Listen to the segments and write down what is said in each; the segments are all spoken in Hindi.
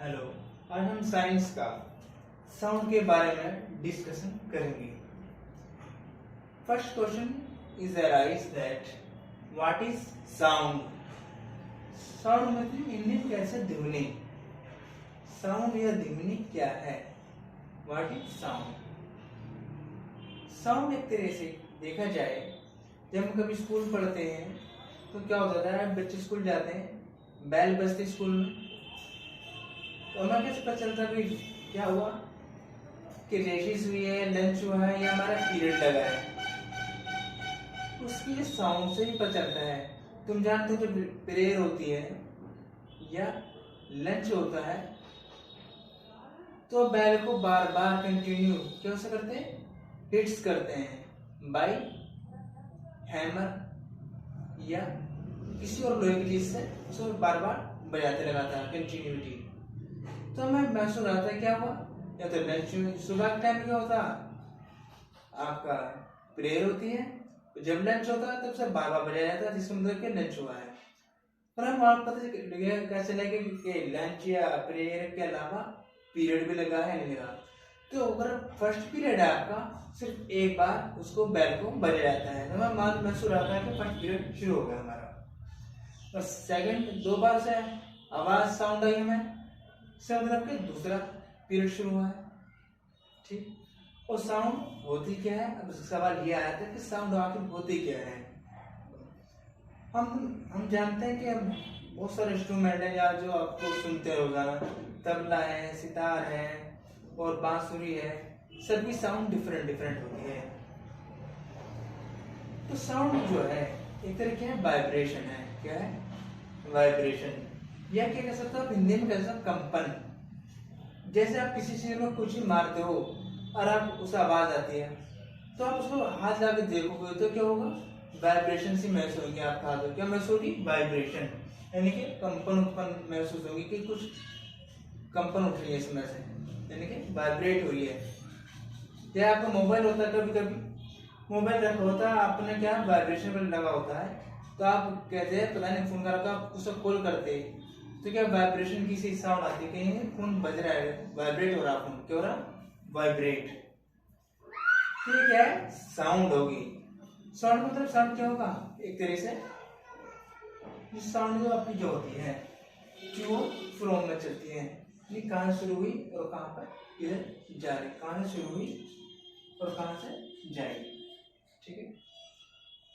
हेलो। आज हम साइंस का साउंड के बारे में डिस्कशन करेंगे। First question is arise that what is sound. Sound मतलब हिंदी में कैसे ध्वनि। साउंड या ध्वनि क्या है? What is sound? साउंड एक तरह से देखा जाए, जब हम कभी स्कूल पढ़ते हैं तो क्या होता है, बच्चे स्कूल जाते हैं, बैल बजती स्कूल में, तो हमें कैसे पता चलता है क्या हुआ कि रेशिस हुई है, लंच हुआ है या हमारा पीरियड लगा है। उसकी जो साउंड से ही पता चलता है। तुम जानते हो जब प्रेयर होती है या लंच होता है तो बैल को बार बार कंटिन्यू कैसे करते हैं, हिट्स करते हैं बाय हैमर या किसी और लोहे की चीज से उसको बार बार बजाते लगातार कंटिन्यूटी। तो हमें महसूस आता है क्या हुआ, या तो लंच सुबह के टाइम क्या होता, आपका प्रेयर होती है, जब लंच होता है तब से बार बार बजाया जाता है, जिसका मतलब कि लंच हुआ है। पर हम वहां पता क्या चला कि लंच या प्रेयर के अलावा पीरियड भी लगा है नहीं लगा। तो अगर फर्स्ट पीरियड है आपका, सिर्फ एक बार उसको बैल को बजाया जाता है, तो हमें महसूस आता है कि फर्स्ट पीरियड शुरू हो गया हमारा। और सेकंड दो बार से आवाज साउंड आई हमें, इसका मतलब कि दूसरा पीरियड शुरू हुआ है। ठीक, और साउंड होती क्या है? अब सवाल ये आया था कि साउंड आखिर होती क्या है। हम जानते हैं कि बहुत सारे इंस्ट्रूमेंट हैं यार जो आपको सुनते हैं रोजाना, तबला है, सितार है और बांसुरी है, सभी साउंड डिफरेंट डिफरेंट होती है। तो साउंड जो है एक तरह की वाइब्रेशन है। क्या है? वाइब्रेशन, या क्या कह सकते हो आप हिंदी में कह सकते हो कंपन। जैसे आप किसी चीज में कुछ ही मारते हो और आप उसे आवाज आती है, तो आप उसको हाथ लगा के देखोगे तो क्या होगा, वाइब्रेशन सी महसूस होगी। आपका हाथ क्या महसूस होगी? वाइब्रेशन, यानी कि कंपन उत्पन्न महसूस होगी कि कुछ कंपन उठ रही है इसमें से, यानी कि वाइब्रेट हो रही है। या आपका मोबाइल होता है, कभी कभी मोबाइल रखा होता है आपने, क्या वाइब्रेशन पर लगा होता है, तो आप कहते हैं पता नहीं फोन करा, आप उसे कॉल करते तो क्या वाइब्रेशन की सी साउंड आती है, कहीं फोन बज रहा है, वाइब्रेट हो रहा, फोन क्या हो रहा, वाइब्रेट। ठीक है, साउंड होगी। साउंड मतलब साउंड क्या होगा, एक तरह से साउंड जो आपकी जो होती है जो फ्लो में चलती है, ये कहाँ शुरू हुई और कहाँ पर इधर जा रही, कहाँ से शुरू हुई और कहाँ से जाएगी। ठीक है,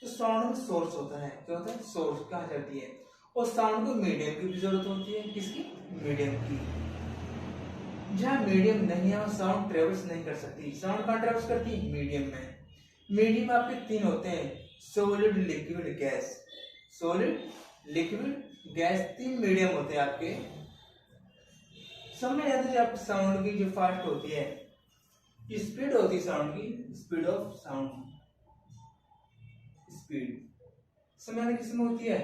तो साउंड में सोर्स होता है, क्या होता है, सोर्स कहाँ जाती है। और साउंड को मीडियम की भी जरूरत होती है, किसकी? मीडियम की। जहाँ मीडियम नहीं है वो साउंड ट्रेवल्स नहीं कर सकती। साउंड कहाँ ट्रेवल्स करती है? मीडियम में। मीडियम आपके तीन होते हैं, solid, liquid, gas. Solid, liquid, gas, तीन मीडियम होते हैं आपके। समझ आते हैं। आपकी साउंड की जो फास्ट होती है, स्पीड होती है साउंड की, स्पीड ऑफ साउंड, स्पीड समय किसमें होती है?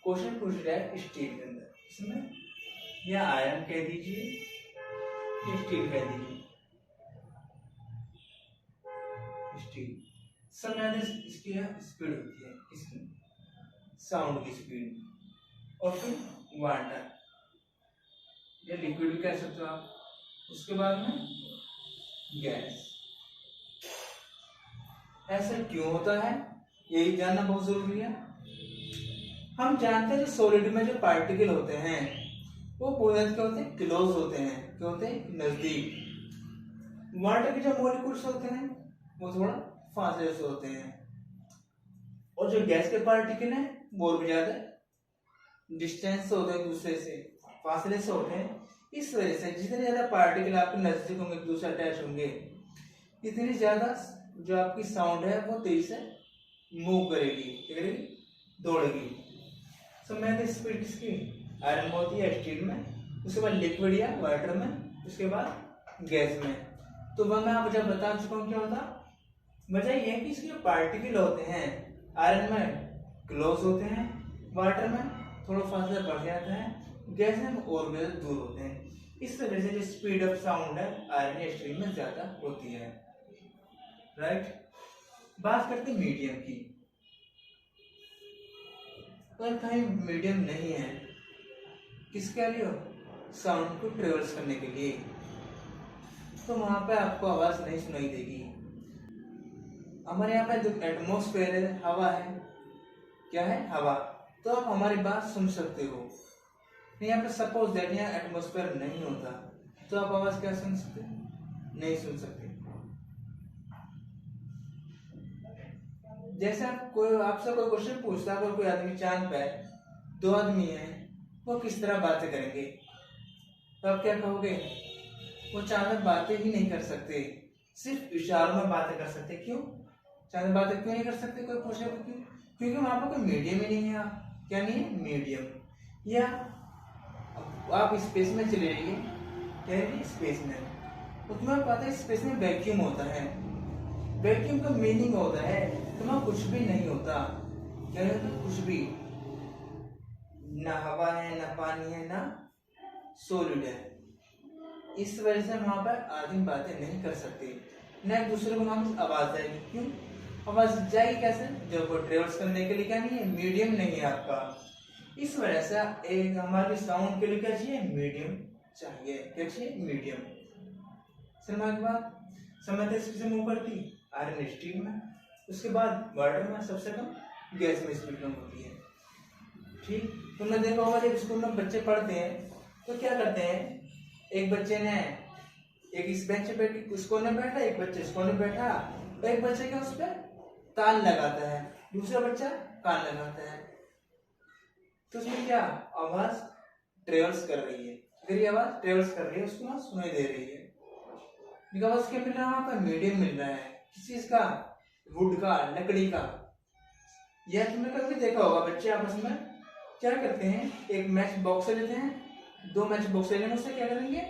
क्वेश्चन पूछ रहा है स्टील के अंदर, इसमें या आयरन कह दीजिए, स्टील कह दीजिए, स्टील। समय इसकी स्पीड होती है, इसकी साउंड की स्पीड। और फिर वाटर या लिक्विड भी कह सकते हो आप। उसके बाद में गैस। ऐसा क्यों होता है, यही जानना बहुत जरूरी है। हम जानते हैं जो सॉलिड में जो पार्टिकल होते हैं वो बहुत क्या होते हैं, क्लोज होते हैं, क्या होते हैं, नजदीक। वाटर के जो मॉलिक्यूल्स होते हैं वो थोड़ा फासले से होते हैं, और जो गैस के पार्टिकल हैं वो भी ज्यादा डिस्टेंस से होते हैं, दूसरे से फासले से होते हैं। इस वजह से जितने ज्यादा पार्टिकल आपके नजदीक होंगे, दूसरे अटैच होंगे, इतनी ज्यादा जो आपकी साउंड है वो तेजी से मूव करेगी, दौड़ेगी। समय स्पीड किसकी? आयरन में होती है, स्टील में, उसके बाद लिक्विड या वाटर में, उसके बाद गैस में। तो वह मैं आपको जब बता चुका हूँ क्या होता। वजह यह है कि इसके पार्टिकल होते हैं आयरन में क्लोज होते हैं, वाटर में थोड़ा फासला बढ़ जाता है, गैस में और भी दूर होते हैं। इस वजह से जो स्पीड ऑफ साउंड है आयरन या स्टील में ज्यादा होती है। राइट, बात करते हैं मीडियम की। पर कहीं मीडियम नहीं है, किसके लिए हो? साउंड को ट्रेवल्स करने के लिए, तो वहां पे आपको आवाज नहीं सुनाई देगी। हमारे यहाँ पे जो एटमॉस्फेयर है, हवा है, क्या है, हवा, तो आप हमारी बात सुन सकते हो। यहाँ पे सपोज दैट यहाँ एटमॉस्फेयर नहीं होता तो आप आवाज क्या सुन सकते, नहीं सुन सकते। जैसे आपसे कोई क्वेश्चन पूछता है, कोई आदमी चांद पे है, दो आदमी हैं, वो किस तरह बातें करेंगे, तो आप क्या कहोगे, वो चांद में बातें ही नहीं कर सकते, सिर्फ इशारों में बातें कर सकते। क्यों चांद में बातें क्यों नहीं कर सकते, कोई पूछेगा क्यों, क्योंकि वहां पर कोई मीडियम ही नहीं है। क्या नहीं है, मीडियम। या आप स्पेस में चले जाइए, क्या है स्पेस में, तो तुम्हें पता है स्पेस में वैक्यूम होता है। वैक्यूम का मीनिंग होता है तुम्हें कुछ भी नहीं होता। क्या होता है, कुछ भी, ना हवा है, ना पानी है, ना सॉलिड है। इस वजह से वहां पर आदमी बातें नहीं कर सकते, न एक दूसरे को वहां पर आवाज जाएगी। क्यों आवाज जाएगी, कैसे, जब वो ट्रेवल्स करने के लिए क्या नहीं है, मीडियम नहीं है आपका। इस वजह से एक हमारे साउंड के लिए क्या चाहिए, मीडियम चाहिए। क्या चाहिए, मीडियम। समझ के बाद समझते से मूव करती आयरन स्टील में, उसके बाद वाटर में सबसे कम गैस में स्पीड कम होती है। ठीक, तुमने देखा होगा जब स्कूल में बच्चे पढ़ते हैं तो क्या करते हैं, एक बच्चे ने एक इस बेंच पे इस कोने बैठा, एक बच्चा इस कोने बैठा, तो एक बच्चे का उस पर ताल लगाता है, दूसरा बच्चा कान लगाता है, तो उसमें क्या आवाज ट्रेवल्स कर रही है। अगर ये आवाज ट्रेवल्स कर रही है उसको वहां सुनाई दे रही है, बिकॉज क्या मिल रहा है, वहां पर मीडियम मिल रहा है। किस चीज का, वुड का, लकड़ी का। या तुमने कभी देखा होगा बच्चे आपस में क्या करते हैं, एक मैच बॉक्स लेते हैं, दो मैच बॉक्स लेने में उससे क्या करेंगे,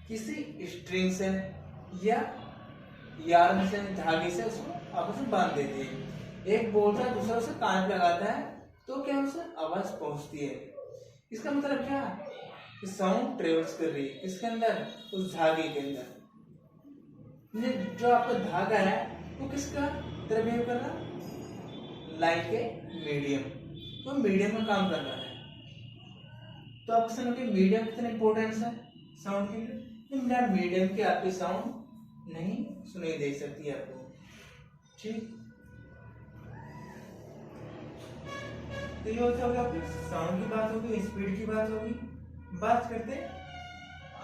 किसी स्ट्रिंग से या यार्न से, धागे से उसको आपस में बांध देते हैं। एक बोलता है, दूसरा उसे कान पे लगाता है, तो क्या उसे आवाज पहुंचती है। इसका मतलब क्या, साउंड ट्रेवल्स कर रही है किसके अंदर, उस धागे के अंदर। जो आपका धागा है वो किसका तरह बिहेव कर रहा, लाइट के मीडियम, तो मीडियम में काम कर रहा है। तो आपको समझ के मीडियम कितना इंपॉर्टेंस है साउंड के लिए। बिना मीडियम के आपकी साउंड नहीं सुनाई दे सकती है आपको। ठीक, तो ये होता होगा आपकी साउंड की बात होगी, स्पीड की बात होगी। बात करते हैं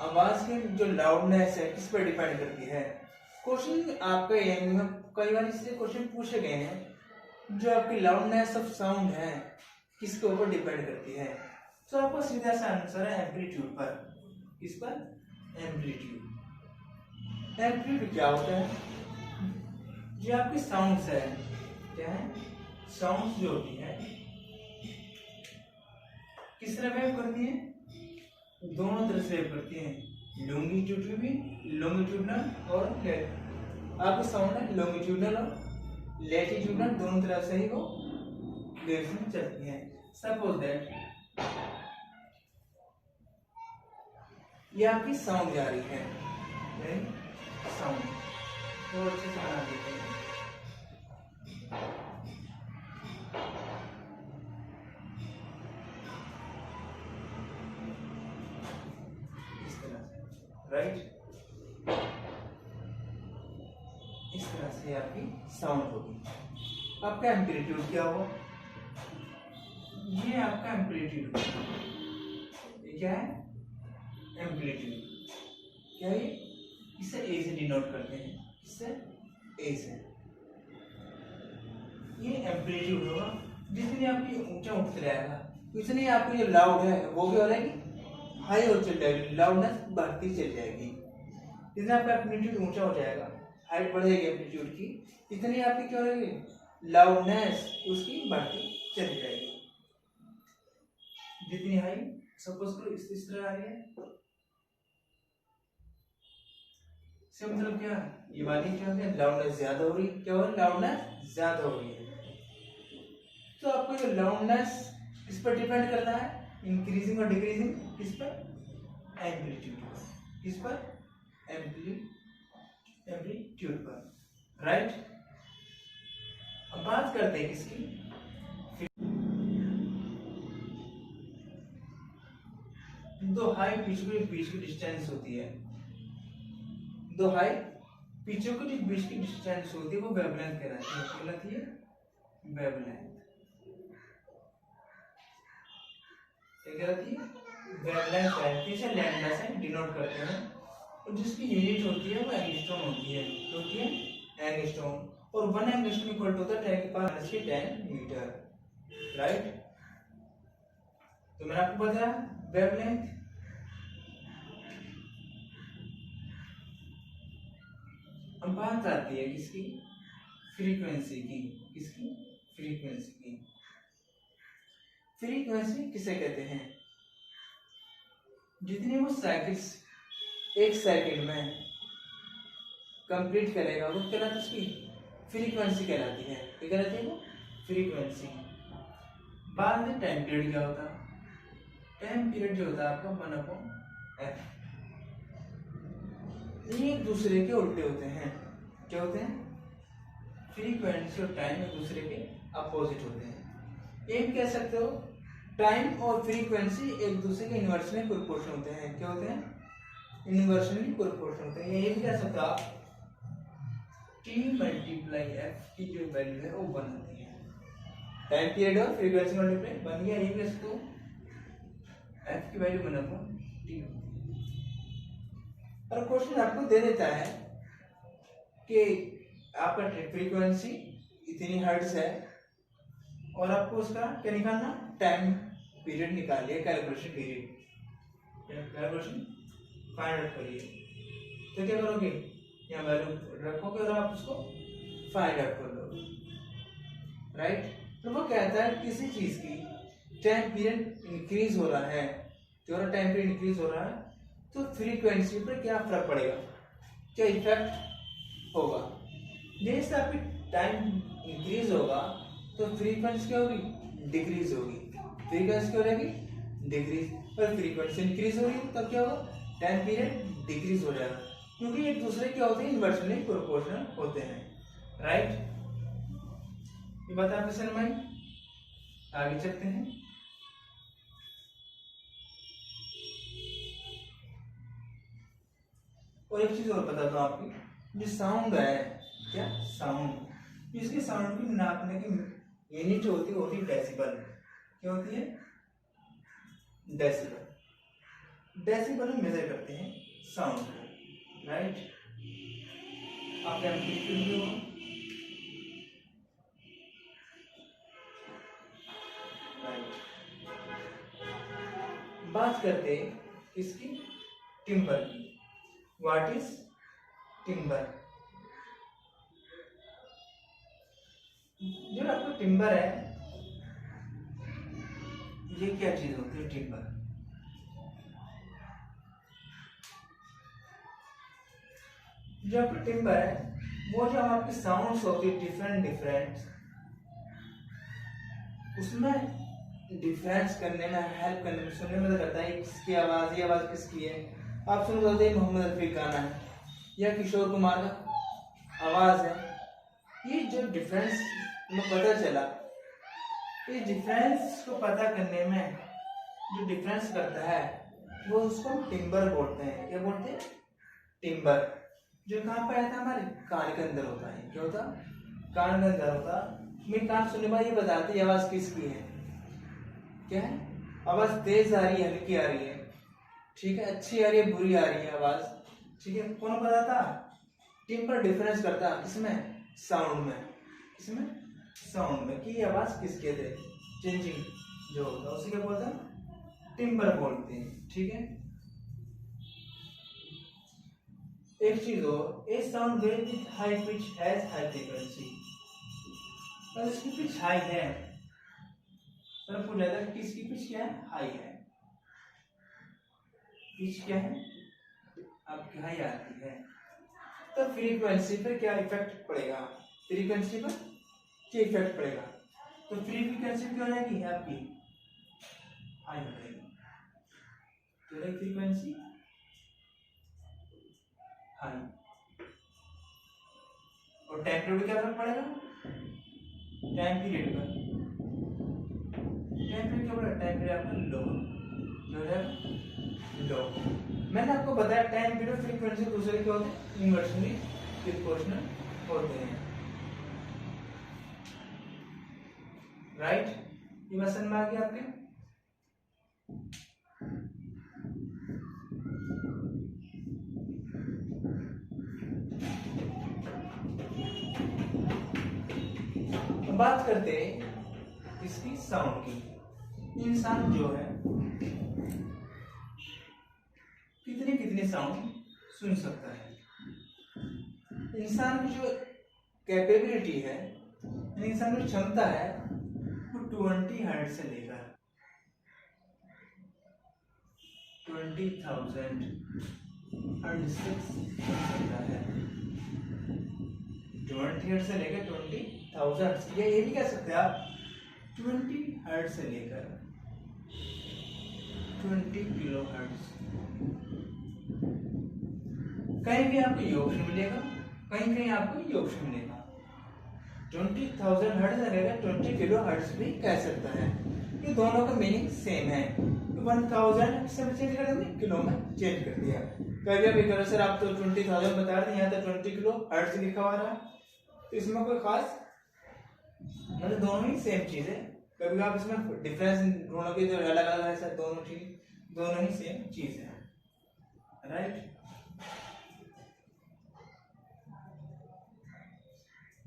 आवाज के जो लाउडनेस है किस पर डिपेंड करती है। क्वेश्चन आपके एम में कई बार इससे क्वेश्चन पूछे गए हैं, जो आपकी लाउडनेस ऑफ साउंड है किसके ऊपर डिपेंड करती है। तो आपका सीधा सा आंसर है एम्पलीट्यूड पर। किस पर, एम्पलीट्यूड। एम्पलीट्यूड क्या होता है, जो आपकी साउंड्स है, क्या है, साउंड्स जो होती है किस तरह वेव करती है, दोनों तरह से वेव करती है, लॉन्गिट्यूडनल भी, लॉन्गिट्यूडनल और आपका साउंड है लॉन्गिट्यूडनल और लैटिट्यूडनल, दोनों तरह से ही वो वेव्स में चलती हैं। सपोज दैट ये आपकी साउंड जा रही है, साउंड तो अच्छे से बना देते हैं। इस तरह से, राइट, इस तरह से आपकी साउंड होगी। आपका एम्पलीट्यूड क्या होगा, ये आपका एम्पलीट्यूड, ये क्या है, एम्पलीट्यूड। क्या है, इसे ए से डिनोट करते हैं, इससे ए से। ये एम्पलीट्यूड होगा, जितनी आपकी ऊंचा उठते रहेगा उतनी आपकी जो लाउड है वो भी हो रहेगी, हाई हो चल जाएगी, लाउडनेस बढ़ती चल जाएगी। जितना आपका एम्पलीट्यूड ऊंचा हो जाएगा, हाइट बढ़ेगी एम्पलीट्यूड की, इतनी आपकी क्या रहेगी, लाउडनेस उसकी बढ़ती चली जाएगी। जितनी हाई, सपोज करो इस तरह आ रही है, इसका मतलब क्या, ये वाली क्या है, लाउडनेस ज्यादा हो रही है। क्या हो रही है, लाउडनेस ज्यादा हो रही है। तो आपको ये लाउडनेस किस पर डिपेंड करना है, इंक्रीजिंग और डिक्रीजिंग, किस पर, एम्पलीट्यूड पर। किस पर, एम्पलीट्यूड पर, राइट। अब बात करते हैं किसकी, दो हाई पिचों के बीच की डिस्टेंस होती है, दो हाई पिचों के बीच की डिस्टेंस होती है वो वेवलेंथ कहलाती है, कहलाती है वेवलेंथ। क्या कहलाती है? वेवलेंथ कहलाती है। इसे लैम्डा से डिनोट करते हैं और जिसकी यूनिट होती है वो एंगस्ट्रॉम होती है, जो होती है एंगस्ट्रॉम, और 1 एंगस्ट्रॉम इक्वल टू होता है 10⁻⁻10 मीटर, राइट। तो मैंने आपको बताया वेवलेंथ। अब बात आती है किसकी? फ्रीक्वेंसी की। किसकी? फ्रीक्वेंसी की। फ्रीक्वेंसी किसे कहते हैं? जितने वो साइकिल्स एक सेकंड में कंप्लीट करेगा वो कहलाती है उसकी फ्रीक्वेंसी कहलाती है। क्या कहलाती है वो? फ्रीक्वेंसी। बाद में टाइम पीरियड क्या होता है? टाइम पीरियड जो होता है आपका 1/f। एक दूसरे के उल्टे होते हैं। क्या होते हैं? फ्रीक्वेंसी और टाइम एक दूसरे के अपोजिट होते हैं। एक कह सकते हो टाइम और फ्रीक्वेंसी एक दूसरे के इन्वर्सली प्रोपोर्शनल होते हैं। क्या होते हैं? इन्वर्सली प्रोपोर्शनल होते हैं। ये भी कह सकते हो आप T×f की जो वैल्यू है वो 1 होती है। टाइम पीरियड और फ्रीक्वेंसी मल्टीप्लाई बन गया। ये भी कह सकते हो f की वैल्यू 1/t। और क्वेश्चन आपको दे देता है कि आपका फ्रीक्वेंसी इतनी हर्ट्ज है और आपको उसका क्या निकालना? टाइम पीरियड निकालिए, calculation period, calculation find out करिए। तो क्या करोगे? यहाँ वैल्यू रखोगे और आप उसको फाइंड आउट कर लोगे, राइट। तो वो कहता है किसी चीज की टाइम पीरियड इंक्रीज हो रहा है, जो टाइम पीरियड इंक्रीज हो रहा है तो फ्रीक्वेंसी पर क्या फर्क पड़ेगा, क्या इफेक्ट होगा। जैसे आपकी टाइम इंक्रीज होगा तो फ्रीक्वेंसी क्या होगी? डिक्रीज होगी। फ्रीक्वेंसी क्या हो जाएगी? डिक्रीज। और फ्रीक्वेंसी इंक्रीज होगी तब क्या होगा? टाइम पीरियड डिक्रीज हो जाएगा, क्योंकि एक दूसरे क्या होते हैं? इन्वर्सली प्रोपोर्शनल होते हैं, राइट। ये बात आपके समझ में आई? आगे चलते हैं। और एक चीज और बताता हूँ आपकी, जो साउंड है, क्या साउंड, इसके साउंड की नापने की यूनिट जो होती है वो होती है डेसिबल। क्या होती है? डेसिबल। डेसिबल में मेजर करते हैं साउंड को, राइट। आप क्या बात करते हैं किसकी? टिम्बर की। What is timber? जो आपका टिम्बर है, ये क्या चीज होती है? टिम्बर जो आपका टिम्बर है वो जो आपकी साउंड्स होती है डिफरेंट डिफरेंट, उसमें डिफरेंस करने में, हेल्प करने में, सुनने में करता है किसकी आवाज, ये आवाज किसकी है। आप सुन सकते हैं मोहम्मद रफी गाना है या किशोर कुमार का आवाज है। ये जो डिफरेंस में पता चला, इस डिफरेंस को पता करने में जो डिफरेंस करता है वो उसको टिम्बर बोलते हैं। क्या बोलते हैं? टिम्बर। जो कहाँ पे आता है? हमारे कान के अंदर होता है। क्या होता? कान के अंदर होता। मैं कान सुनने वाली ये बताती है आवाज किसकी है। क्या है? आवाज तेज आ रही है, हल्की आ रही है, ठीक है, अच्छी आ रही है, बुरी आ रही है आवाज, ठीक है। कौन बताता? टिम्बर डिफरेंस करता किसमें? साउंड में। किसमें? साउंड में, कि ये आवाज किसके थे, चेंजिंग जो होता है उसी क्या बोलते हैं? टिम्बर बोलते हैं, ठीक है। एक चीज हो, a sound wave with high pitch has high frequency. और इसकी पिच हाई है, सर पूछ जाता है कि इसकी पिच क्या है? हाई है। पिच क्या है? आपकी हाई आती है। तो फ्रीक्वेंसी पर क्या इफेक्ट पड़ेगा? फ्रीक्वेंसी पर क्या इफेक्ट पड़ेगा? तो फ्रीक्वेंसी क्या हो जाएगी? आपकी हाई हो जाएगी। तो फ्रीक्वेंसी हाई। और टाइम पीरियड क्या फर्क पड़ेगा? टाइम पीरियड का, टाइम पीरियड क्या पड़ेगा? टाइम पीरियड आपका लो, जो है लो। मैंने आपको बताया टाइम पीरियड फ्रीक्वेंसी दूसरे क्या होते हैं, इन्वर्सली प्रोपोर्शनल होते हैं। राइट, ये बात समझ में आ गया आपके? बात करते हैं इसकी साउंड की। इंसान जो है कितने कितने साउंड सुन सकता है। इंसान की जो कैपेबिलिटी है, इंसान की क्षमता है, वो 20 हर्ट्ज से लेकर 20,000 हर्ट्ज तक सुन सकता है। 20 हर्ट्ज से लेकर 20,000, ये भी कह सकते हैं आप 20 हर्ट्ज से लेकर 20 किलो हर्ट्ज। कहीं भी आपको ये ऑप्शन मिलेगा, कहीं कहीं आपको ये ऑप्शन मिलेगा। 20,000 हर्ट्ज रहेगा, 20 किलो हर्ट्ज भी कह सकता है। ये दोनों का मीनिंग सेम है। 1000 से चेंज कर दिया, किलो में चेंज कर दिया। कभी भी करो सर आप तो 20,000 बता रहे हैं, यहाँ तो 20 किलो हर्ट्ज लिखा हुआ रहा, तो इसमें कोई खास मतलब दोनों ही सेम चीज है। कभी आप इसमें डिफरेंस ढूंढोगे तो अलग अलग है सर, दोनों ही सेम चीज है। राइट,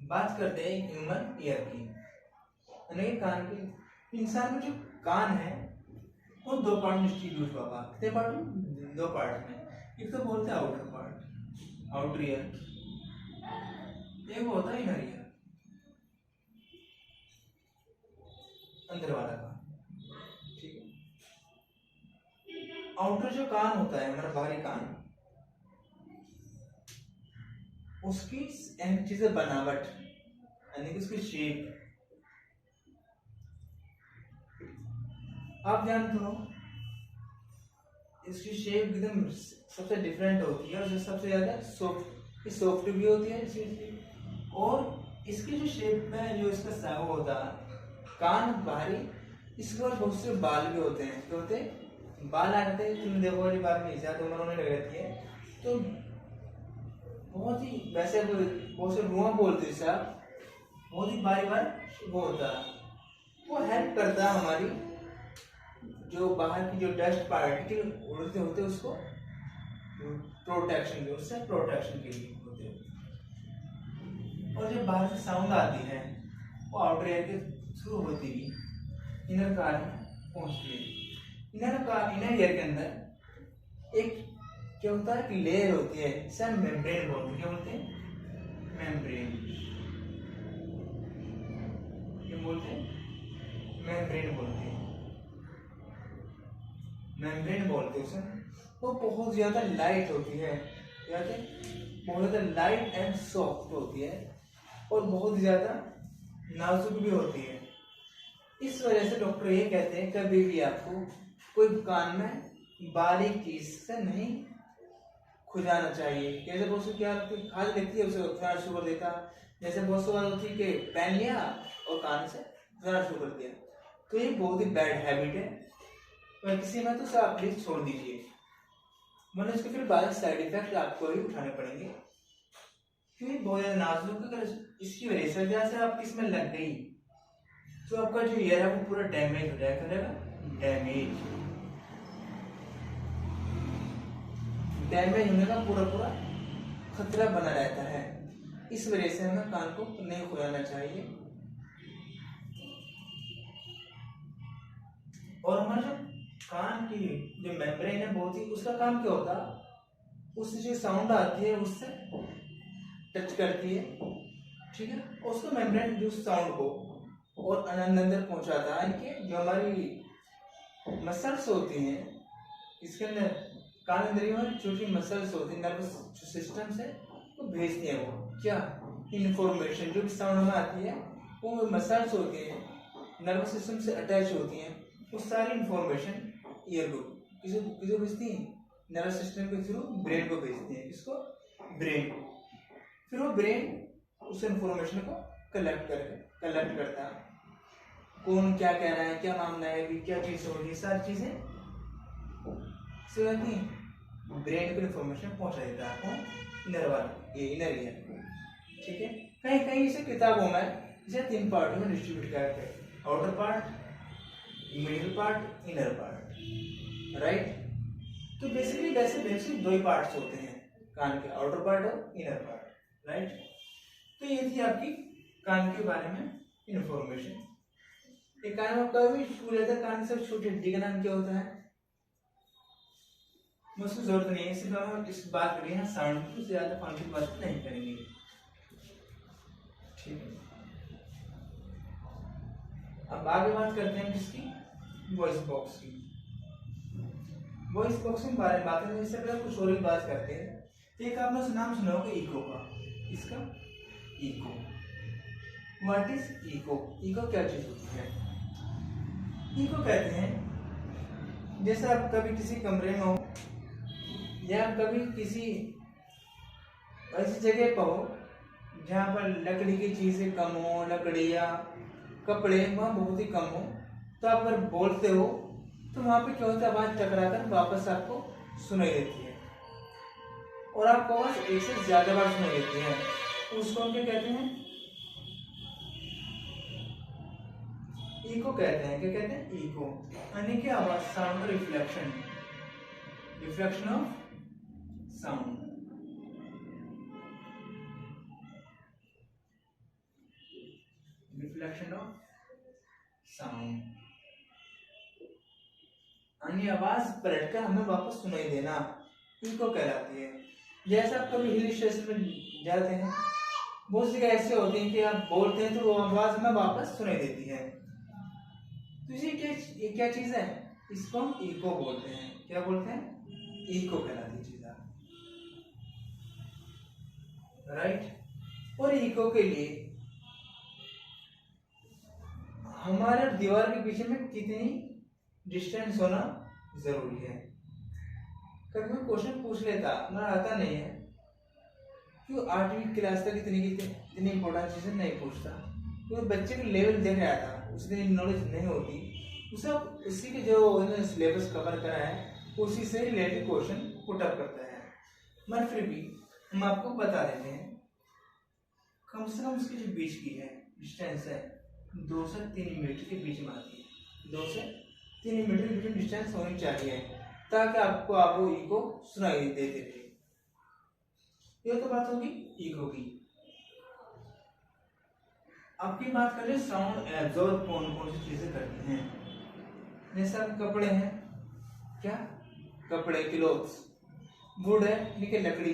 बात करते हैं ह्यूमन ईयर की, यानी कान की। इंसान में जो कान है वो दो पार्ट में डिस्ट्रीब्यूट हुआ। कितने पार्ट में? दो पार्ट में। एक तो बोलते हैं आउटर पार्ट, आउटर ईयर, एक होता है इनर ईयर, अंदर वाला कान। ठीक है, आउटर जो कान होता है हमारा बाहरी कान, उसकी चीज बनावट यानी कि उसकी शेप आप जानते हो, इसकी शेप एकदम सबसे डिफरेंट होती है और सबसे ज्यादा सॉफ्ट भी होती है। और इसकी जो शेप में जो इसका साव होता है कान बाहरी, इसके बाद बहुत से बाल भी होते हैं। क्या होते हैं? बाल आ जाते हैं। तुम देखो बाल में ज्यादा उम्र होने लग जाती है तो बहुत ही वैसे बहुत से रुआ बोलते हैं सर, बहुत ही बारी बार वो होता है। वो हेल्प करता है हमारी जो बाहर की जो डस्ट पार्टिकल उड़ते होते हैं उसको प्रोटेक्शन के, उससे प्रोटेक्शन के लिए होते हैं। और जब बाहर से साउंड आती है वो आउटर एयर के थ्रू होती हुई इनर कार में पहुंचती है। इनर ईयर के अंदर एक क्या होता है कि लेयर होती है, इसे हम मेम्ब्रेन बोलते हैं। क्या बोलते हैं? मेम्ब्रेन। क्या बोलते हैं? मेम्ब्रेन बोलते हैं। मेम्ब्रेन बोलते हैं उसे। वो बहुत ज्यादा लाइट होती है, बहुत ज्यादा लाइट एंड सॉफ्ट होती है और बहुत ज्यादा नाजुक भी होती है। इस वजह से डॉक्टर ये कहते हैं कभी भी आपको कोई कान में बारीक चीज से नहीं खुजाना चाहिए। जैसे बहुत से क्या खाद देखती है उसे खुजाना शुरू कर देता, जैसे बहुत सी बात होती है कि पेन लिया और कान से खुजाना शुरू कर दिया, तो ये बहुत ही बैड हैबिट है। और किसी में तो उसे आप प्लीज छोड़ दीजिए, मतलब इसके फिर बाद साइड इफेक्ट आपको ही उठाने पड़ेंगे, क्योंकि बहुत ज्यादा नाजुक। अगर इसकी वजह से आप इसमें लग गई तो आपका जो ईयर है वो पूरा डैमेज हो जाएगा। डैमेज होने का पूरा खतरा बना रहता है। इस वजह से हमें कान को नहीं खुलाना चाहिए। और हमारा जो कान की जो मेम्ब्रेन है बहुत ही, उसका काम क्या होता है, उससे जो साउंड आती है उससे टच करती है, ठीक है, उसको मेम्ब्रेन जो साउंड को और अंदर पहुंचाता है। कि जो हमारी मसल्स होती हैं इसके अंदर, कान अंदर में छोटी मसल्स होती हैं, नर्वस सिस्टम से वो भेजती है वो क्या इंफॉर्मेशन, जो भी साउंड में आती है वो मसल्स होती हैं, नर्वस सिस्टम से अटैच होती हैं। वो सारी इंफॉर्मेशन ईयर को किसको भेजती हैं? नर्वस सिस्टम के थ्रू ब्रेन को भेजती हैं। इसको ब्रेन को, फिर वो ब्रेन उस इंफॉर्मेशन को कलेक्ट करता है। कौन क्या कह रहा है, क्या मामला है, क्या चीज हो रही है, सारी चीजें इससे होती है ब्रेन को इन्फॉर्मेशन पहुंचा देता है आपको इनर ईयर को। ठीक है, कहीं कहीं इसे किताबों में इसे 3 पार्ट में डिस्ट्रीब्यूट करते हैं, outer part, middle part, inner part. Right, तो बेसिकली वैसे 2 ही पार्ट्स होते हैं कान के, आउटर पार्ट और इनर पार्ट। राइट, तो ये थी आपकी कान के बारे में इंफॉर्मेशन। एक कान में कभी छू लेता है, कान से छोटी हड्डी का नाम क्या होता है? मुझको जरूरत नहीं है, सिर्फ हम इस बात करेंगे ना साउंड की, उससे ज्यादा कॉन्फ्लिक्ट बात नहीं करेंगे। ठीक है, अब आगे बात करते हैं किसकी? वॉइस बॉक्स की। वॉइस बॉक्स के बारे में बात करें इससे पहले कुछ और ही बात करते हैं। एक आपने नाम सुना होगा इको का, इसका echo. What is echo? Echo क्या चीज होती है? इको कहते हैं जैसे आप कभी किसी कमरे में हो या कभी किसी ऐसी जगह पर हो जहाँ पर लकड़ी की चीजें कम हो, लकड़ी या कपड़े वहाँ बहुत ही कम हो, तो आप अगर बोलते हो तो वहाँ पे क्या होता है, आवाज टकराकर वापस आपको सुनाई देती है और आपको आवाज एक से ज्यादा बार सुनाई देती है, उसको हम क्या कहते हैं? इको कहते हैं। क्या कहते हैं? इको, यानी कि आवाज, sound reflection, reflection of sound. Reflection of sound यानी आवाज पलटकर हमें वापस सुनाई देना, इको कहलाती है। जैसे आप कभी हिल स्टेशन में जाते हैं, बहुत सी जगह ऐसे होते हैं कि आप बोलते हैं तो वो आवाज हमें वापस सुनाई देती है, तो ये क्या चीज है? इसको हम इको बोलते हैं। क्या बोलते हैं? इको कहलाती चीज। राइट, और इको के लिए हमारे दीवार के पीछे में कितनी डिस्टेंस होना जरूरी है? कभी कोई क्वेश्चन पूछ लेता, मेरा आता नहीं है, क्यों 8वीं क्लास तक इतनी इंपॉर्टेंट चीजें नहीं पूछता, क्योंकि बच्चे का लेवल देख रहा था, उसकी नॉलेज नहीं होती, उसे उसी के जो सिलेबस कवर करा है उसी से रिलेटेड क्वेश्चन पुट अप करता है। मगर फिर भी हम आपको बता देते हैं, कम से कम उसकी जो बीच की है डिस्टेंस है 2 से 3 मीटर के बीच में आती है। 2 से 3 मीटर के बीच में डिस्टेंस होनी चाहिए ताकि आपको वो इको सुनाई देते रहे। ये तो बात होगी इको की। आपकी बात करें साउंड एब्जॉर्ब कौन कौन सी चीजें करती हैं। जैसे आप कपड़े हैं, क्या कपड़े, क्लोथ्स, वुड है, ठीक है, लकड़ी,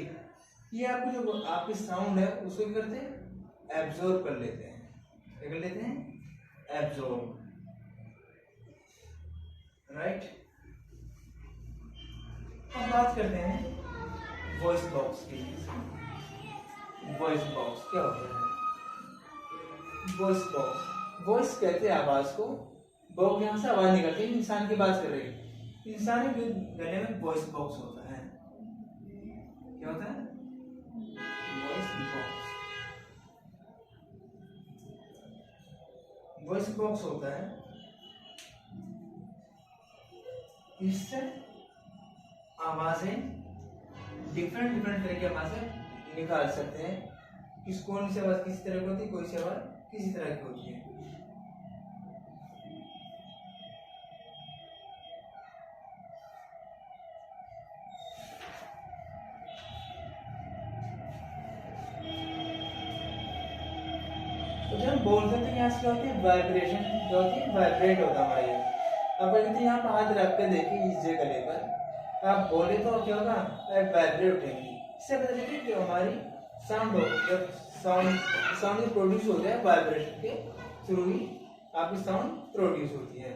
ये आपको जो आपकी साउंड है उसको क्या करते हैं? एब्जॉर्ब कर लेते हैं। क्या कर लेते हैं? एब्जॉर्ब। राइट, अब बात करते हैं वॉइस बॉक्स की। वॉइस बॉक्स क्या होता है? वॉइस बॉक्स, वॉइस कहते हैं आवाज को, बॉक्स यहाँ से आवाज निकलती है, इंसान की बात कर रही है, इंसान के गले में वॉइस बॉक्स होता है। क्या होता है? Voice box. वॉइस बॉक्स होता है, इससे आवाजें डिफरेंट तरह की आवाजें निकाल सकते हैं। कौन सी आवाज किसी तरह की होती है, कोई सी आवाज किसी तरह की होती है। तो जब हम बोलते हैं तो यहाँ से क्या होती है? वाइब्रेशन, क्या होती है? वाइब्रेट होता है हमारा ये। अब अगर यहाँ पर हाथ रख के देखिए इस जगह गले पर, आप बोले तो क्या होगा? वाइब्रेट उठेंगी। इससे पता चलता है कि हमारी साउंड हो, जब साउंड प्रोड्यूस होता है वाइब्रेशन के थ्रू ही आपकी साउंड प्रोड्यूस होती है।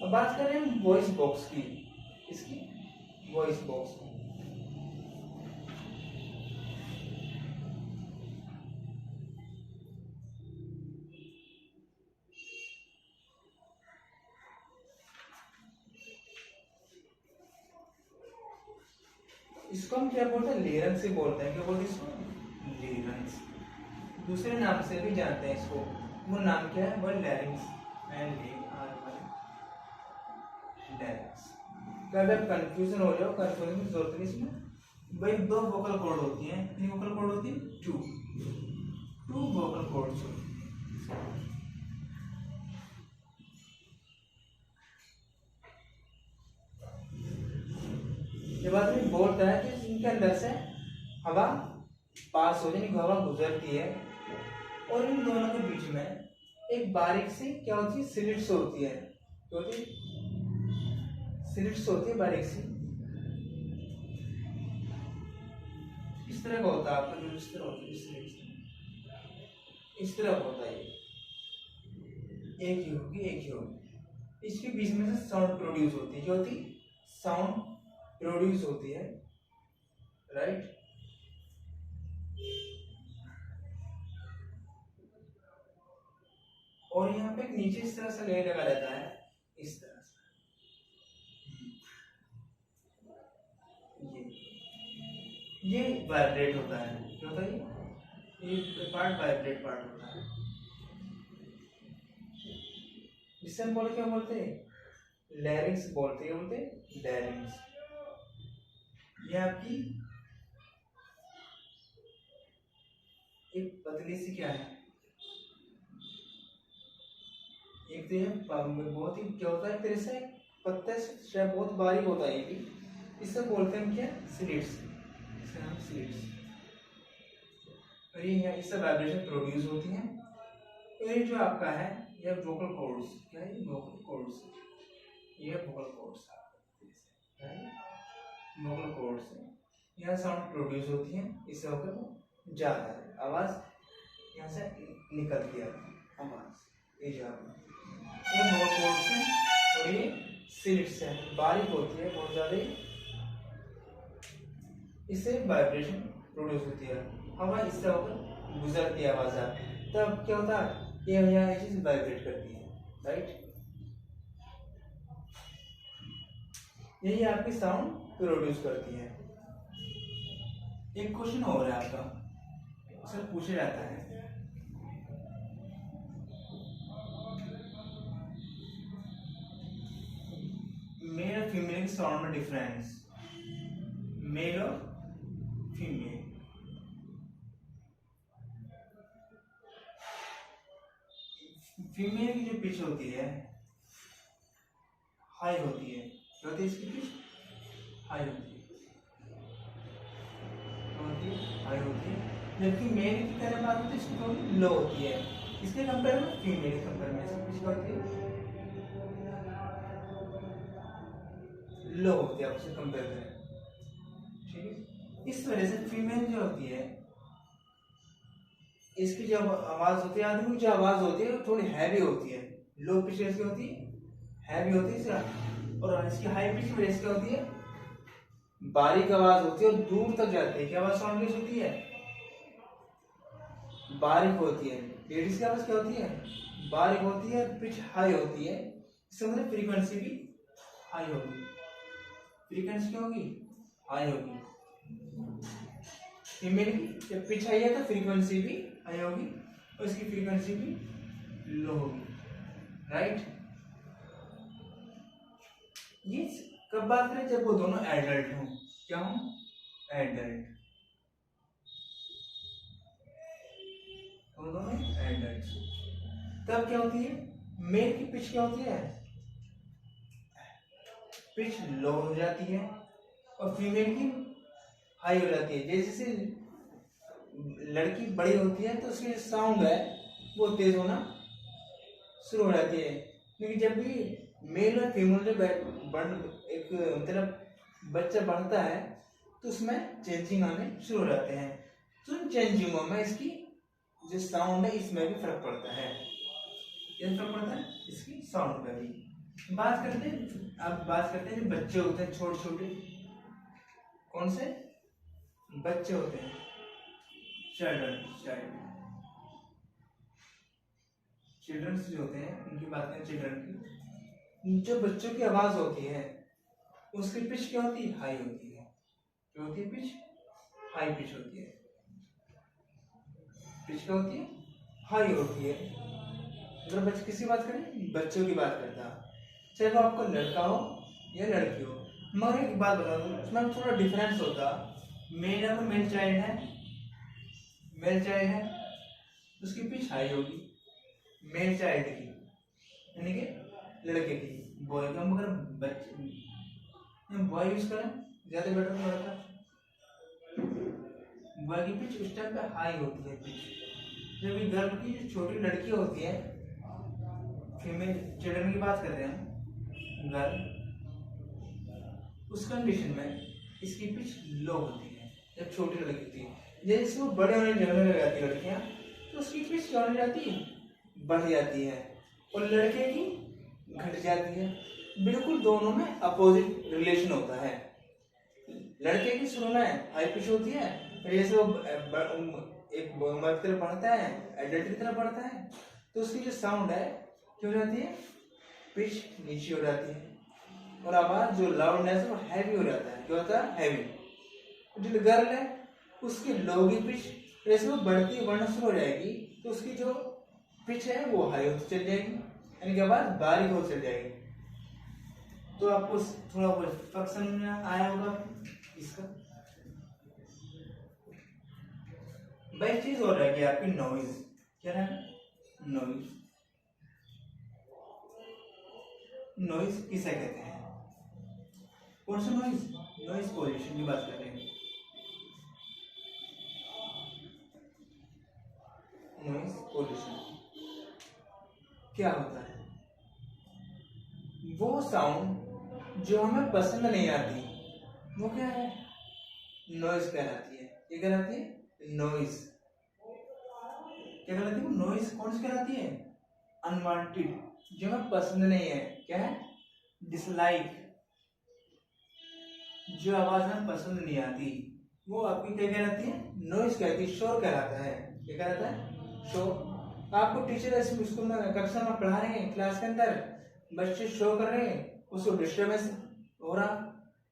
अब बात करें हम वॉइस बॉक्स की, इसकी वॉइस बॉक्स की। इसको हम क्या बोलते हैं? लेरेंस से बोलते हैं। क्या बोलते हैं इसको? लेरेंस। दूसरे नाम से भी जानते हैं इसको, वो नाम क्या है? वो लैरिंक्स। लैरिंक्स। तो अगर कंफ्यूजन हो जाओ, कंफ्यूजन की जरूरत नहीं इसमें। भाई दो वोकल कॉर्ड होती हैं, कितनी वोकल कॉर्ड होती है? टू वोकल कॉर्ड्स होती हैं। जब आदमी बोलता है तो इनके अंदर से हवा पास हो जाए, हवा गुजरती है, और इन दोनों के बीच में एक बारीक सी क्या होती है? स्लिट्स होती है। क्या होती है? स्लिट्स होती है बारीक सी। इस तरह का होता है आपका जो इस तरह होता है, इस तरह होता है। एक ही होगी, एक ही होगी। इसके बीच में से साउंड प्रोड्यूस होती है। क्या होती है? साउंड प्रोड्यूस होती है, राइट। और यहाँ पे नीचे इस तरह से लेयर लगा रहता है, इस तरह से। ये वाइब्रेट होता है। क्या होता है? ये पार्ट वाइब्रेट पार्ट होता है, जिससे हम बोले क्या बोलते हैं? लैरिंग्स बोलते हैं। बोलते हैं लैरिंग्स। ये आपकी एक पतली सी क्या है, एक तो ये बहुत ही क्या होता है, तेरे से पत्ते से बहुत बारीक होता है ये भी। इससे बोलते हैं क्या? स्लिट्स। इसका नाम स्लिट्स। और ये इससे वाइब्रेशन प्रोड्यूस होती है। तो ये जो आपका है ये वोकल कॉर्ड्स। क्या है? Vocal cords. ये वोकल कॉर्ड्स है, वोकल कॉर्ड्स है। यहाँ साउंड प्रोड्यूस होती है, इससे होकर वो जाता है, आवाज यहाँ से निकलती है, आवाज ये जाता है। ये वोकल कॉर्ड्स है और ये स्लिट्स है, बारीक होती है बहुत ज्यादा, इससे वाइब्रेशन प्रोड्यूस होती है, हवा इससे होकर गुजरती है आवाज। तब क्या होता है? ये यहाँ चीज वाइब्रेट करती है, राइट। यही आपकी साउंड प्रोड्यूस करती है। एक क्वेश्चन और है आपका, अक्सर पूछा जाता है, मेल और फीमेल की साउंड में डिफरेंस। मेल और फीमेल, फीमेल की जो पिच होती है हाई होती है। क्या होती है इसकी पिच? हाई होती है, हाई होती है। जबकि मेल की तरह बात होती है इसकी थोड़ी लो होती है। इसके कंपेयर में फीमेल के कंपेयर में इसकी पिच क्या होती है? लो होती है, आप उसे कंपेयर करें, ठीक है। इस वजह से फीमेल जो होती है इसकी जो आवाज होती है, आदमी की जो आवाज होती है वो थोड़ी हैवी होती है। लो पिच कैसी होती है? हैवी होती है। और इसकी हाई पिच वजह से क्या होती है? बारीक आवाज होती है और दूर तक जाती है। क्या आवाज साउंड कैसी होती है? बारीक होती है। लेडीज की आवाज क्या होती है? बारीक होती है, पिच हाई होती है। इसका मतलब फ्रीक्वेंसी भी हाई होगी। फ्रीक्वेंसी क्या होगी? हाई होगी। फीमेल की जब पिच हाई है तो फ्रीक्वेंसी भी हाई होगी और इसकी फ्रीक्वेंसी भी लो होगी, राइट। ये कब बात करें? जब वो दोनों एडल्ट हों। क्या हों? एडल्ट, वो दोनों एडल्ट। तब क्या होती है? मेल की पिच क्या होती है? पिच लो हो जाती है और फीमेल की हाई हो जाती है। जैसे लड़की बड़ी होती है तो उसकी साउंड है वो तेज होना शुरू हो जाती है। लेकिन जब भी मेल और फीमेल जब एक मतलब बच्चा बढ़ता है तो उसमें चेंजिंग आने शुरू हो जाते हैं। तो इन चेंजिंगों में इसकी जो साउंड है इसमें भी फर्क पड़ता है। क्या फर्क पड़ता है? इसकी साउंड में भी। बात करते हैं, अब बात करते हैं जो बच्चे होते हैं छोटे छोटे। कौन से बच्चे होते हैं? चिल्ड्रंस जो होते हैं उनकी बात करें, चिल्ड्रन की जो बच्चों की आवाज होती है उसकी पिच क्या होती है? हाई होती है। क्या होती है? पिच हाई पिच होती है। पिच क्या होती है? हाई होती है। अगर बच्चे किसी बात करें, बच्चों की बात करता, चाहे वो आपका लड़का हो या लड़की हो। मगर एक बात बता दूं, उसमें थोड़ा डिफरेंस होता। मेल है तो मेल चाइल्ड है, मेल चाइल्ड है, उसकी पिच हाई होगी मेल चाइल्ड की, यानी कि लड़के की। बॉय का मगर बच्चे बॉय यूज करें ज्यादा बेटर तो रहता। बॉय की पिच उस टाइम पे हाई होती है पिच। जब ये गर्ल की जो छोटी लड़की होती है, फीमेल चिल्ड्रन की बात कर रहे हैं, गर्ल, उस कंडीशन में इसकी पिच लो होती है जब छोटी लड़की होती है। जैसे वो बड़े होने लग जाती है लड़कियां, तो उसकी पिच क्या होने जाती है, बढ़ जाती है, और लड़के की घट जाती है। बिल्कुल दोनों में अपोजिट रिलेशन होता है। लड़के की शुरू में हाई पिच होती है, और जैसे वो एक मर्द की तरफ बढ़ता है, एडल्ट की तरफ बढ़ता है, तो उसकी जो साउंड है क्या हो जाती है, पिच नीचे हो जाती है, और आवाज जो लाउडनेस है वो हैवी हो जाता है। क्या होता है, हैवी। जो गर्ल है उसकी लो की पिच जैसे वो बढ़ती बढ़ना शुरू हो जाएगी, तो उसकी जो पिच है वो हाई होती चल जाएगी, यानी कि आवाज बारीक होती चल जाएगी। तो आपको थोड़ा बहुत फर्क समझ में आया होगा इसका। भाई चीज हो रहा है कि आपकी नॉइज क्या है, नॉइज। नॉइज किसे कहते हैं, कौन सा नॉइज, नॉइज पॉल्यूशन की बात कर रहे हैं। नॉइज पॉल्यूशन क्या होता है, वो साउंड जो हमें पसंद नहीं आती वो क्या है, नॉइज कहलाती है। ये कहलाती है नॉइज। क्या कहलाती है, नॉइज कौन सी कहलाती है, अनवांटेड, जो हमें पसंद नहीं है। क्या है, डिसलाइक, जो आवाज हमें पसंद नहीं आती वो आपकी क्या कहलाती है, नॉइज कहती है, शोर कहलाता है। क्या कहलाता है, शोर। आपको टीचर स्कूल में कक्षा में पढ़ा रहे हैं, क्लास के अंदर बच्चे शोर कर रहे हैं, उसको डिस्टर्बेंस हो रहा,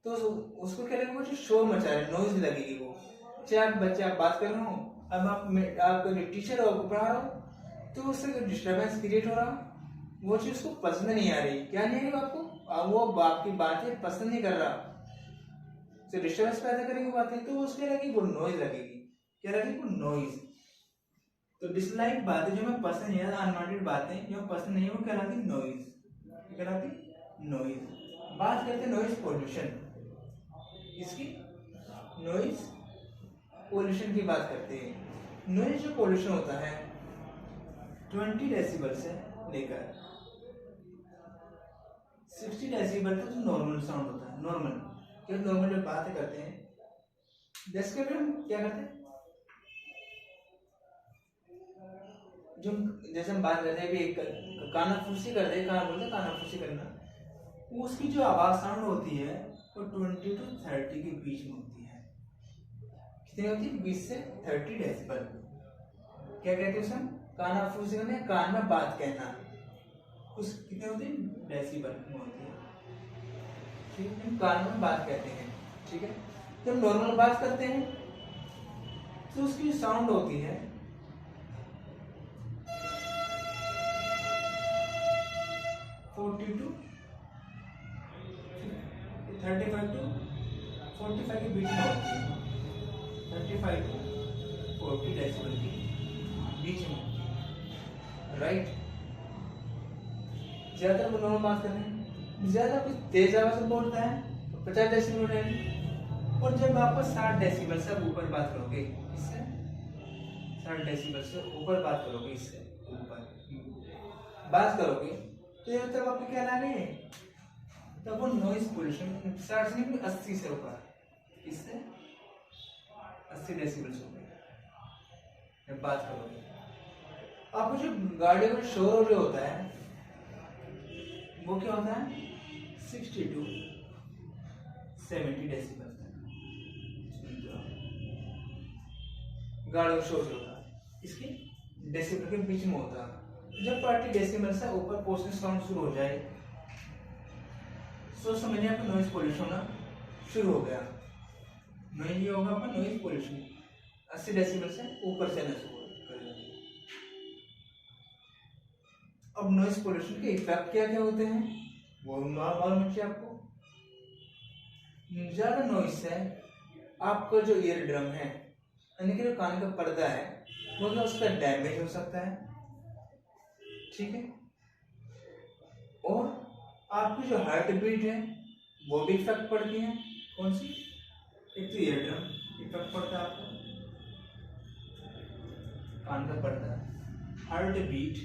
तो उसको क्या लगेगा, जो शोर मचा रहे, नॉइज लगेगी वो। चाहे आप बच्चे आप बात कर रहे हो, अब आपका जो टीचर है आपको पढ़ा रहा हो, तो उससे डिस्टर्बेंस क्रिएट हो रहा, वो चीज उसको पसंद नहीं आ रही। क्या नहीं आ रही आपको, वो आपकी बातें पसंद नहीं कर रहा, तो डिस्टर्बेंस पैदा करेगी बातें, तो उसके लगेगी वो नॉइज लगेगी। क्या लगेगी, वो नॉइज। तो डिसलाइक बातें जो हमें पसंद नहीं है, अनवांटेड बातें जो पसंद नहीं है, वो कहलाती नॉइज, कहलाती नॉइज। बात करते हैं नॉइज पॉल्यूशन, इसकी नॉइज पॉल्यूशन की बात करते हैं। नॉइज जो पॉल्यूशन होता है 20 डेसिबल से लेकर 60 डेसिबल तक जो नॉर्मल साउंड होता है, नॉर्मल, क्या नॉर्मल जब बातें करते हैं, जैसे कि हम क्या करते हैं, जो जैसे हम बात करते हैं अभी कानाफूसी करते हैं, काना बोलते हैं कानाफूसी करना, उसकी जो आवाज साउंड होती है वो 20 to 30 के बीच में होती है। कितनी होती है, 20 से 30 डेसिबल। क्या कहते हैं उसमें, कानाफूसी में, कान में बात कहना, उस कितने होते हैं, डेसिबल में होती है। ठीक है, कान में बात कहते हैं। ठीक है, जब नॉर्मल बात करते हैं तो उसकी साउंड होती है 40 to 35 to 45 के बीच में होती है। 35 to 40 डेसिबल के बीच में, राइट। ज्यादा नॉर्मल बात कर रहे हैं, ज्यादा कुछ तेज आवाज में बोलता है तो 50 डेसिबल रहेगी, और जब आप 60 डेसिबल से ऊपर बात करोगे, इससे 60 डेसिबल से ऊपर बात करोगे, इससे ऊपर बात करोगे, तो ये तब आपको क्या लाने, तब वो नॉइज पोल्यूशन 60 से 80 से ऊपर, इससे 80 डेसिबल से ऊपर जब बात करोगे, आपको जो गाड़ी में शोर जो होता है वो क्या होता है, 60 to 70 डेसिबल गाड़ी में शोर होता है, इसके डेसिबल के बीच में होता है। जब 40 डेसिबल से ऊपर पोर्शन साउंड शुरू हो जाए, तो समझिए आपका नॉइज पोल्यूशन होना शुरू हो गया। नॉइज ये होगा आपका नॉइज पोल्यूशन 80 डेसिबल से ऊपर चलना शुरू कर देगा। अब नॉइज पोल्यूशन के इफेक्ट क्या क्या होते हैं वो मालूम है आपको। ज्यादा नॉइस से आपका जो ईयर ड्रम है यानी कि जो कान का पर्दा है मतलब उसका डैमेज हो सकता है, ठीक है। और आपकी जो हार्ट बीट है वो भी इफेक्ट पड़ती है। कौन सी? एक तो ईयर ड्रम इफेक्ट पड़ता है आपका, कान का पर्दा, हार्ट बीट,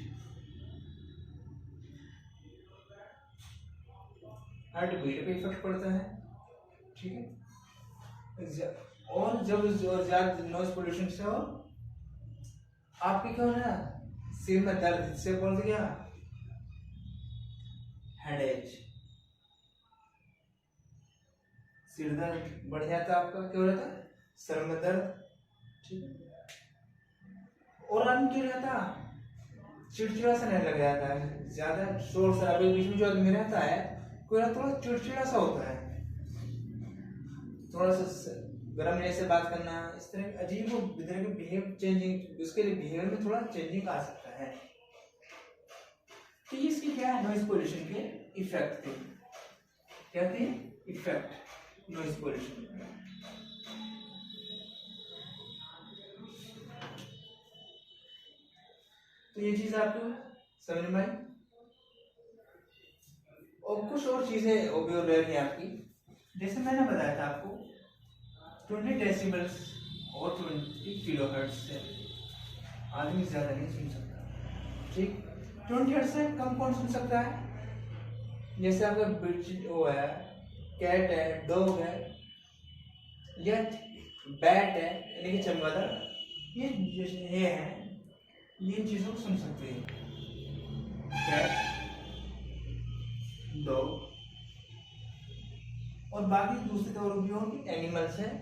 हार्ट बीट पे इफेक्ट पड़ता है, ठीक है। और जब ज्यादा नॉइज पोल्यूशन से हो आपके क्या होना, सिर में दर्द, इससे बोल दिया हेडेक, सिर दर्द बढ़ जाता आपका, क्या हो जाता, सर में दर्द, ठीक है। और आदमी क्या रहता, चिड़चिड़ा सा नहीं लग जाता है, ज्यादा शोर शराबे के बीच में जो आदमी रहता है कोई थोड़ा चिड़चिड़ा सा होता है, थोड़ा सा गरम जैसे बात करना, इस तरह अजीब तरह के बिहेव चेंजिंग, उसके लिए बिहेवियर में थोड़ा चेंजिंग आ सकता है। तो इसकी क्या है, नॉइज पोल्यूशन के इफेक्ट थे, क्या थे, इफेक्ट नॉइज पोल्यूशन। तो ये चीज आपको समझ में आई। और कुछ और चीजें ओबियो रह रही आपकी, जैसे मैंने बताया था आपको 20 डेसिबल्स और 20 किलोहर्ट्ज से आदमी ज्यादा नहीं सुन सकता, ठीक। 20 हर्ट्ज से कम कौन सुन सकता है, जैसे आपका बिट वो है, कैट है, डॉग है या बैट है यानी कि चमगादड़, ये है, ये चीजों को सुन सकते हैं, कैट, डॉग। और बाकी दूसरे और भी एनिमल्स हैं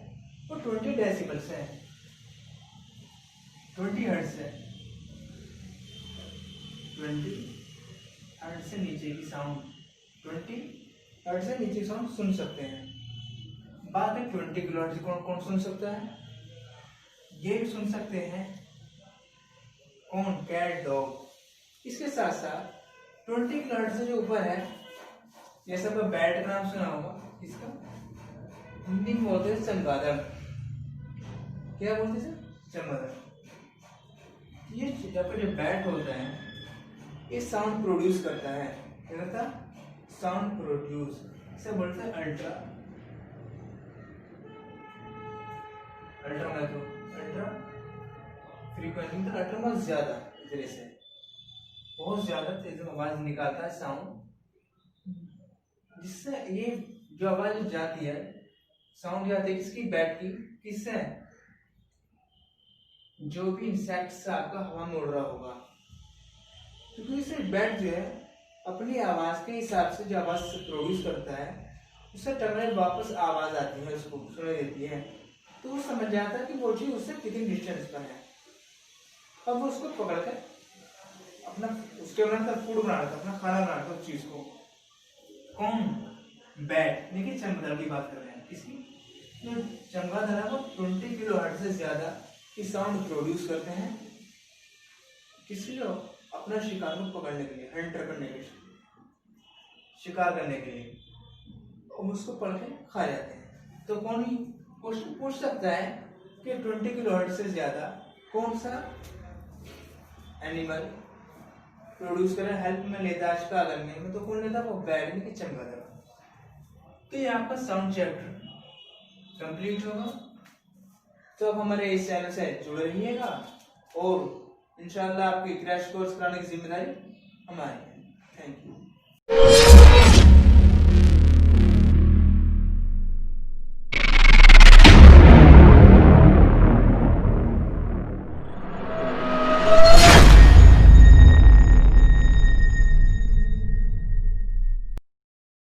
वो 20 डेसिबल्स है, 20 हर्ट्ज है, 20 हर्ट्ज से नीचे की साउंड, 20 हर्ट्ज से नीचे की साउंड सुन सकते हैं। बात है 20 किलोहर्ट्ज कौन कौन सुन सकता है, ये भी सुन सकते हैं, कौन, कैट, डॉग। इसके साथ साथ 20 किलोहर्ट्ज से जो ऊपर है, जैसे आपका बैट का नाम सुना होगा, इसका हिंदी में बोलते हैं चमगादड़, क्या बोलते हैं सर, चमगादड़। ये आपका जो बैट होता है ये साउंड प्रोड्यूस करता है, क्या करता है, साउंड प्रोड्यूस, इसे बोलते हैं ultra, ultra micro, ultra frequency, मतलब अल्ट्रा बहुत ज्यादा तेज से, बहुत ज्यादा तेज आवाज निकालता है साउंड, जिससे ये जो आवाज जाती है, साउंड जाती है किसकी, बैट की, किससे, जो भी इंसेक्ट से आपका हवा में उड़ रहा होगा, क्योंकि इसे बैट जो है अपनी आवाज के हिसाब से जो आवाज प्रोड्यूस करता है उससे टकराए वापस आवाज आती है, उसको सुनाई देती है, तो वो समझ जाता है कि वो चीज उससे कितनी डिस्टेंस पर है। अब वो उसको पकड़कर अपना उसके बनाता फूड बना रहा था, अपना खाना बना रहा था उस चीज को, कौन, बैट। देखिए चमगादड़ की बात कर रहे हैं, किसकी, तो चमगादड़ को 20 किलोहर्ट्ज से ज्यादा की साउंड प्रोड्यूस करते हैं, किस लिए, अपना शिकार को पकड़ने के लिए, हंटर करने के लिए, शिकार करने के लिए, और उसको पकड़ के खा जाते हैं। तो कौन ही पूछ सकता है कि 20 किलोहर्ट्ज से ज्यादा कौन सा एनिमल प्रोड्यूस करे, हेल्प में लेता है शिकार करने में, तो कौन लेता है, वो बैट की चमगादड़। तो ये आपका साउंड चैप्टर कंप्लीट होगा। तो अब हमारे इस चैनल से जुड़े रहिएगा और इंशाल्लाह आपकी क्रैश कोर्स कराने की जिम्मेदारी हमारी है। Thank you.